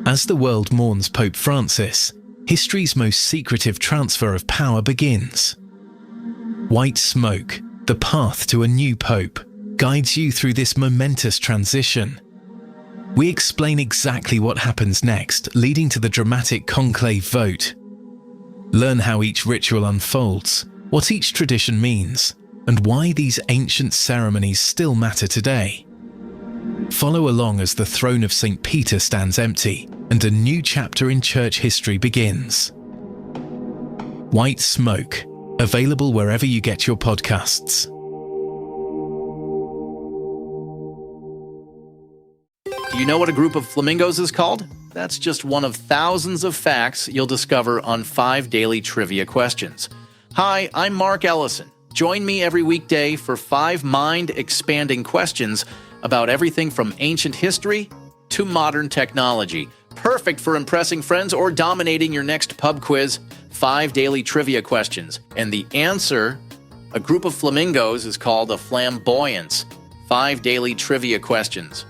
As the world mourns Pope Francis, history's most secretive transfer of power begins. White smoke, the path to a new pope, guides you through this momentous transition. We explain exactly what happens next, leading to the dramatic conclave vote. Learn how each ritual unfolds, what each tradition means, and why these ancient ceremonies still matter today. Follow along as the throne of St. Peter stands empty and a new chapter in church history begins. White Smoke, available wherever you get your podcasts. Do you know what a group of flamingos is called? That's just one of thousands of facts you'll discover on 5 daily trivia questions. Hi, I'm Mark Ellison. Join me every weekday for 5 mind-expanding questions about everything from ancient history to modern technology. Perfect for impressing friends or dominating your next pub quiz. 5 daily trivia questions. And the answer, a group of flamingos, is called a flamboyance. 5 daily trivia questions.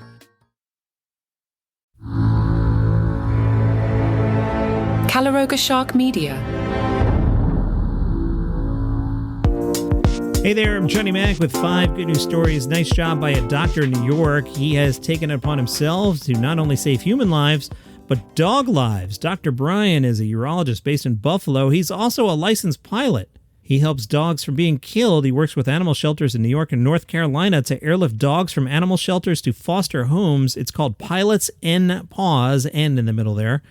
Calaroga Shark Media. Hey there, I'm Johnny Mac with 5 good news stories. Nice job by a doctor in New York. He has taken it upon himself to not only save human lives, but dog lives. Dr. Brian is a urologist based in Buffalo. He's also a licensed pilot. He helps dogs from being killed. He works with animal shelters in New York and North Carolina to airlift dogs from animal shelters to foster homes. It's called Pilots N Paws, N in the middle there.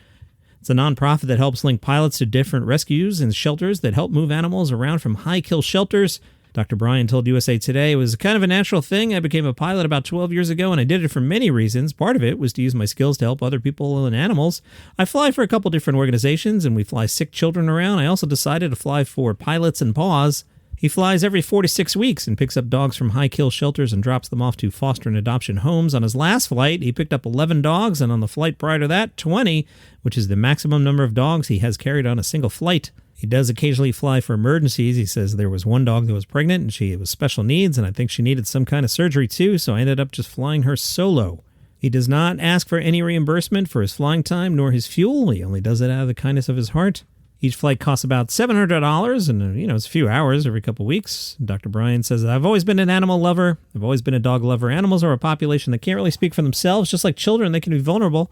It's a nonprofit that helps link pilots to different rescues and shelters that help move animals around from high-kill shelters. Dr. Brian told USA Today it was kind of a natural thing. I became a pilot about 12 years ago, and I did it for many reasons. Part of it was to use my skills to help other people and animals. I fly for a couple different organizations, and we fly sick children around. I also decided to fly for Pilots N Paws. He flies every 4 to 6 weeks and picks up dogs from high-kill shelters and drops them off to foster and adoption homes. On his last flight, he picked up 11 dogs, and on the flight prior to that, 20, which is the maximum number of dogs he has carried on a single flight. He does occasionally fly for emergencies. He says there was one dog that was pregnant, and she was special needs, and I think she needed some kind of surgery too, so I ended up just flying her solo. He does not ask for any reimbursement for his flying time nor his fuel. He only does it out of the kindness of his heart. Each flight costs about $700, and it's a few hours every couple weeks. Dr. Brian says, I've always been an animal lover. I've always been a dog lover. Animals are a population that can't really speak for themselves. Just like children, they can be vulnerable.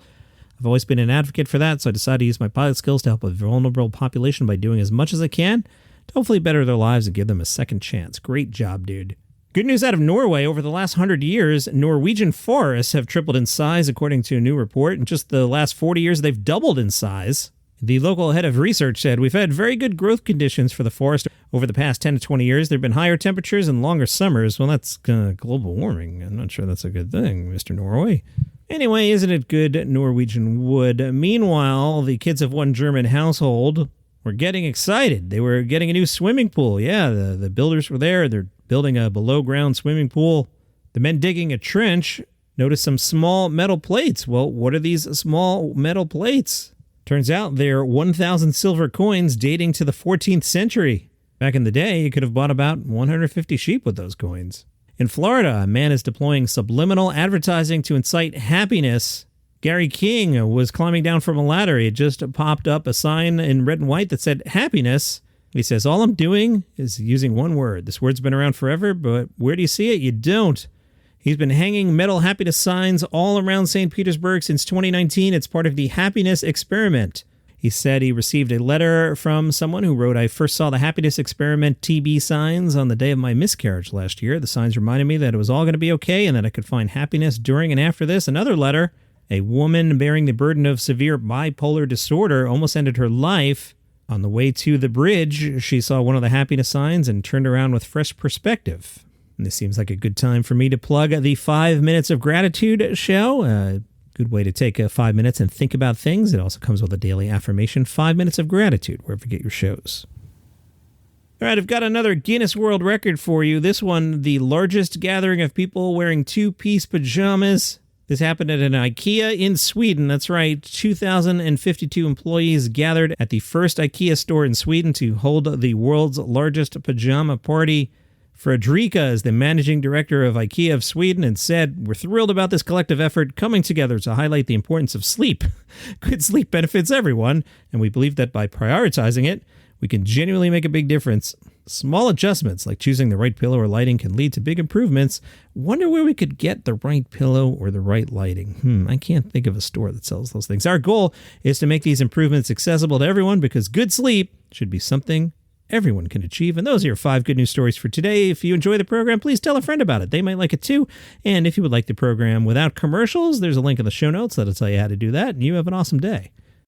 I've always been an advocate for that, so I decided to use my pilot skills to help a vulnerable population by doing as much as I can to hopefully better their lives and give them a second chance. Great job, dude. Good news out of Norway. Over the last 100 years, Norwegian forests have tripled in size, according to a new report. In just the last 40 years, they've doubled in size. The local head of research said, we've had very good growth conditions for the forest over the past 10 to 20 years. There have been higher temperatures and longer summers. Well, that's global warming. I'm not sure that's a good thing, Mr. Norway. Anyway, isn't it good Norwegian wood? Meanwhile, the kids of one German household were getting excited. They were getting a new swimming pool. Yeah, the builders were there. They're building a below-ground swimming pool. The men digging a trench noticed some small metal plates. Well, what are these small metal plates? Turns out they're 1,000 silver coins dating to the 14th century. Back in the day, you could have bought about 150 sheep with those coins. In Florida, a man is deploying subliminal advertising to incite happiness. Gary King was climbing down from a ladder. He had just popped up a sign in red and white that said happiness. He says, all I'm doing is using one word. This word's been around forever, but where do you see it? You don't. He's been hanging metal happiness signs all around St. Petersburg since 2019. It's part of the happiness experiment. He said he received a letter from someone who wrote, I first saw the happiness experiment TB signs on the day of my miscarriage last year. The signs reminded me that it was all going to be okay and that I could find happiness during and after this. Another letter, a woman bearing the burden of severe bipolar disorder almost ended her life. On the way to the bridge, she saw one of the happiness signs and turned around with fresh perspective. And this seems like a good time for me to plug the 5 Minutes of Gratitude show. Good way to take 5 minutes and think about things. It also comes with a daily affirmation, 5 minutes of gratitude, wherever you get your shows. All right, I've got another Guinness World Record for you. This one, the largest gathering of people wearing two-piece pajamas. This happened at an Ikea in Sweden. That's right, 2,052 employees gathered at the first Ikea store in Sweden to hold the world's largest pajama party. Fredrika is the managing director of Ikea of Sweden and said, "We're thrilled about this collective effort coming together to highlight the importance of sleep. Good sleep benefits everyone, and we believe that by prioritizing it, we can genuinely make a big difference. Small adjustments like choosing the right pillow or lighting can lead to big improvements. Wonder where we could get the right pillow or the right lighting. I can't think of a store that sells those things. Our goal is to make these improvements accessible to everyone because good sleep should be something everyone can achieve." And those are your 5 good news stories for today. If you enjoy the program, please tell a friend about it. They might like it too. And if you would like the program without commercials, there's a link in the show notes that'll tell you how to do that. And you have an awesome day.